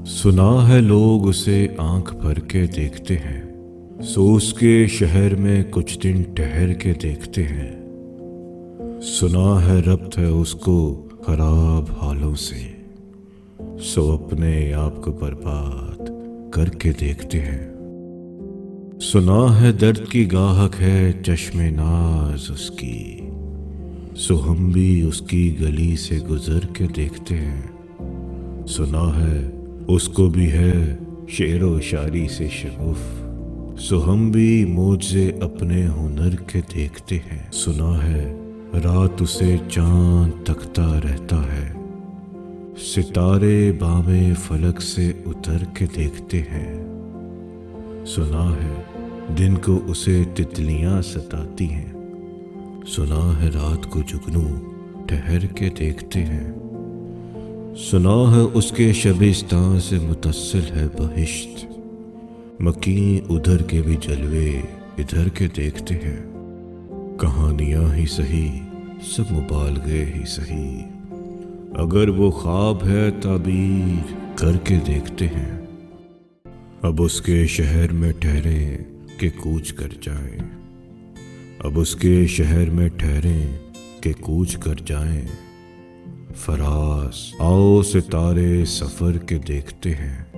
सुना है लोग उसे आंख भर के देखते हैं, सो उसके शहर में कुछ दिन ठहर के देखते हैं। सुना है रब्त है उसको खराब हालों से, सो अपने आप को बर्बाद करके देखते हैं। सुना है दर्द की गाहक है चश्मे नाज उसकी, सो हम भी उसकी गली से गुजर के देखते हैं। सुना है उसको भी है शेरो शायरी से शगुफ, सो हम भी मौजे अपने हुनर के देखते हैं। सुना है रात उसे चांद तकता रहता है, सितारे बामे फलक से उतर के देखते हैं। सुना है दिन को उसे तितलियां सताती हैं, सुना है रात को जुगनू ठहर के देखते हैं। सुना है उसके शबिस्तान से मुतस्सिल है बहिश्त, मकीन उधर के भी जलवे इधर के देखते हैं। कहानियां ही सही सब मुबालगे ही सही, अगर वो ख्वाब है ताबीर करके देखते हैं। अब उसके शहर में ठहरे कि कूच कर जाएं, अब उसके शहर में ठहरे कि कूच कर जाएं। फरास आओ सितारे सफर के देखते हैं।